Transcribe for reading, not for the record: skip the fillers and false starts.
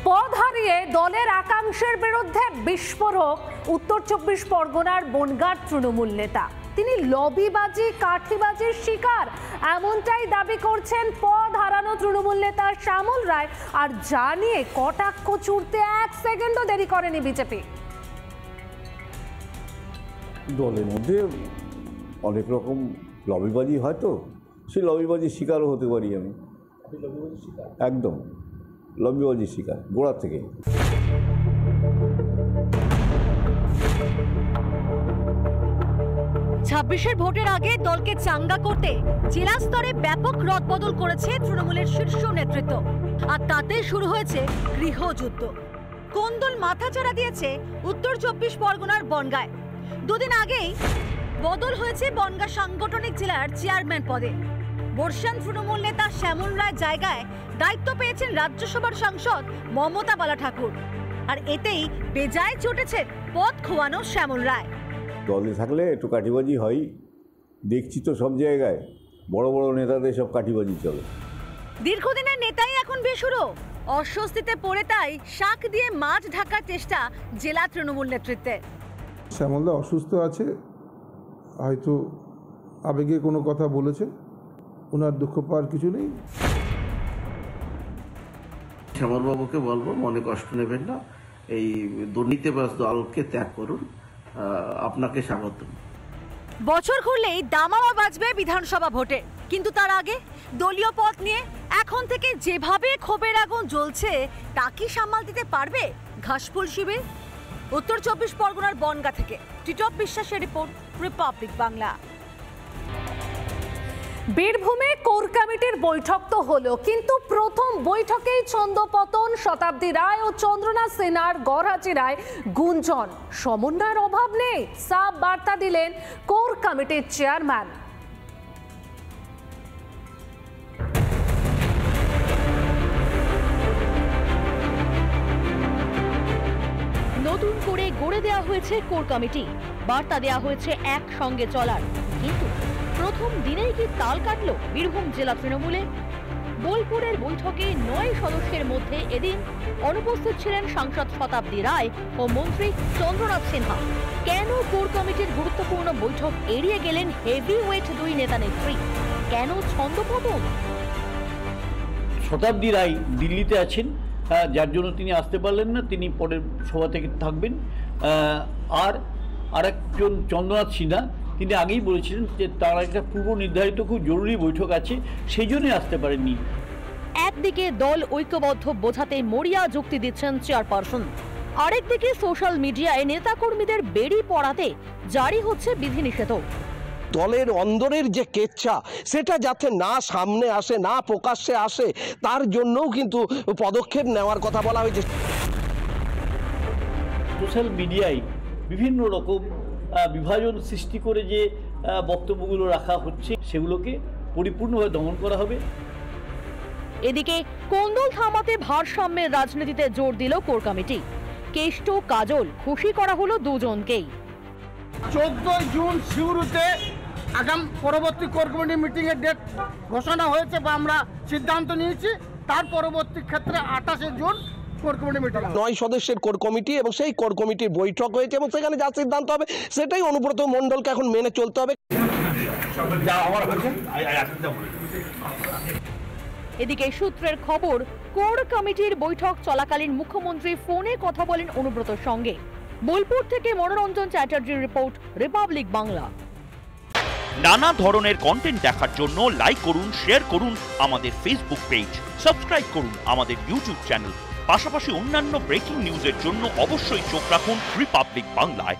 পদ হারিয়ে দলের একাংশের বিরুদ্ধে বিস্ফোরক উত্তর ২৪ পরগনার বনগাঁর তৃণমূল নেতা। তিনি লবিবাজি কাঠিবাজির শিকার এমনটাই দাবি করছেন পদ হারানো তৃণমূল নেতা শ্যামল রায়। আর জানিয়ে কটাক্ষ ছুড়তে ১ সেকেন্ডও দেরি করেনি বিজেপি। দলের মধ্যে অনেক রকম লবিবাজি হয়, তো সেই লবিবাজির শিকারও হতে পারি আমি। একদম লবিবাজির শিকার গোড়া থেকে। ২৬-এর ভোটের আগে দলকে চাঙ্গা করতে জেলা স্তরে ব্যাপক রদবদল করেছে তৃণমূলের শীর্ষ নেতৃত্ব। আর তাতে শুরু হয়েছে গৃহযুদ্ধ। কোন দল মাথাচাড়া দিয়েছে উত্তর ২৪ পরগনার বনগাঁয়। দুদিন আগেই বদল হয়েছে বনগাঁ সাংগঠনিক জেলার চেয়ারম্যান পদে। বর্ষান তৃণমূল নেতা শ্যামল রায় জায়গায় দায়িত্ব পেয়েছেন রাজ্যসভার সাংসদ মমতা বালা ঠাকুর। আর এতেই বেজায় চটেছে পদ খোয়ানো শ্যামল রায়। দলে থাকলে একটু কাঠিবাজি হয়, দেখছি তো সব জায়গায় বড় বড় নেতাদের সব কাঠিবাজি চলে। দীর্ঘদিনের নেতাই এখন বেসুরো। অস্বস্তিতে পড়ে তাই শাক দিয়ে মাছ ঢাকার চেষ্টা জেলা তৃণমূল নেতৃত্বে। শ্যামলদা অসুস্থ আছে, হয়তো আবেগে কোনো কথা বলেছে, ওনার দুঃখ পাওয়ার কিছু নেই। শ্যামলবাবুকে বলবো মনে কষ্ট নেবেন না, এই দুর্নীতিবাজ দলকে ত্যাগ করুন, আপনাকে স্বাগত। বছর ঘুরলেই দামামা বাজবে বিধানসভা ভোটে, কিন্তু তার আগে দলীয় পথ নিয়ে এখন থেকে যেভাবে ক্ষোভের আগুন জ্বলছে তা কি সামাল দিতে পারবে ঘাসফুল শিবির? উত্তর ২৪ পরগনার বনগাঁ থেকে টিটপ বিশ্বাসের রিপোর্ট, রিপাবলিক বাংলা। বীরভূমে কোর কমিটির বৈঠক তো হলো, কিন্তু প্রথম বৈঠকেই ছন্দপতন। শতাব্দী রায় ও চন্দ্রনাথ সিনহার গড়হাজিরায় গুঞ্জন। সমন্বয়ের অভাব নেই, সাফ বার্তা দিলেন কোর কমিটির চেয়ারম্যান। নতুন করে গড়ে দেওয়া হয়েছে কোর কমিটি, বার্তা দেওয়া হয়েছে একসঙ্গে চলার। কিন্তু প্রথম দিনেই কি তাল কাটলো বীরভূম জেলা তৃণমূলে? বোলপুরের বৈঠকে ৯ সদস্যের মধ্যে এদিন অনুপস্থিত ছিলেন সাংসদ শতাব্দী রায় ও মন্ত্রী চন্দ্রনাথ সিনহা। কেন কোর কমিটির গুরুত্বপূর্ণ বৈঠক এড়িয়ে গেলেন হেভি ওয়েট ২ নেতা নেত্রী? কেন ছন্দপতন? শতাব্দী রায় দিল্লিতে আছেন, যার জন্য তিনি আসতে পারলেন না, তিনি পরের সভা থেকে থাকবেন। আর আরেকজন চন্দ্রনাথ সিনহা, তিনি আগেই বলেছিলেন যে তার একটা পূর্ব নির্ধারিত খুব জরুরি বৈঠক আছে, সেই জন্যই আসতে পারেননি। একদিকে দল ঐক্যবদ্ধ বোঝাতে মরিয়া যুক্তি দিচ্ছেন চেয়ারপারসন, আরেকদিকে সোশ্যাল মিডিয়ায় নেতাকর্মীদের বেড়ি পড়াতে জারি হচ্ছে বিধিনিষেধ। দলের অন্দরের যে কেচ্ছা সেটা যাতে না সামনে আসে, না প্রকাশ্যে আসে, তার জন্যও কিন্তু পদক্ষেপ নেওয়ার কথা বলা হয়েছে। সোশ্যাল মিডিয়ায় বিভিন্ন রকম বিভাজন সৃষ্টি করে যে বক্তব্যগুলো রাখা হচ্ছে, সেগুলোকে পরিপূর্ণভাবে দমন করা হবে। এদিকে কোন্দল থামাতে ভারসাম্যের রাজনীতিতে জোর দিল কোর কমিটি। কেষ্ট কাজল খুশি করা হলো দুজনকেই। 14 জুন শিউরুতে আগাম পরবর্তী কোর কমিটি মিটিং এর ডেট ঘোষণা হয়েছে বা আমরা সিদ্ধান্ত নিয়েছি। তার পরবর্তী ক্ষেত্রে 28 জুন কোর কমিটি মিটিং। 9 সদস্যের কোর কমিটি এবং সেই কোর কমিটির বৈঠক হয়েছে এবং সেখানে যা সিদ্ধান্ত হবে সেটাই অনুব্রত মণ্ডলকে এখন মেনে চলতে হবে। এদিকে সূত্রের খবর, কোর কমিটির বৈঠক চলাকালীন মুখ্যমন্ত্রী ফোনে কথা বলেন অনুব্রতর সঙ্গে। বোলপুর থেকে মনোরঞ্জন চ্যাটার্জির রিপোর্ট, রিপাবলিক বাংলা। নানা ধরনের কন্টেন্ট দেখার জন্য লাইক করুন, শেয়ার করুন আমাদের ফেসবুক পেজ, সাবস্ক্রাইব করুন আমাদের ইউটিউব চ্যানেল। পাশাপাশি অন্যান্য ব্রেকিং নিউজের জন্য অবশ্যই চোখ রাখুন রিপাবলিক বাংলায়।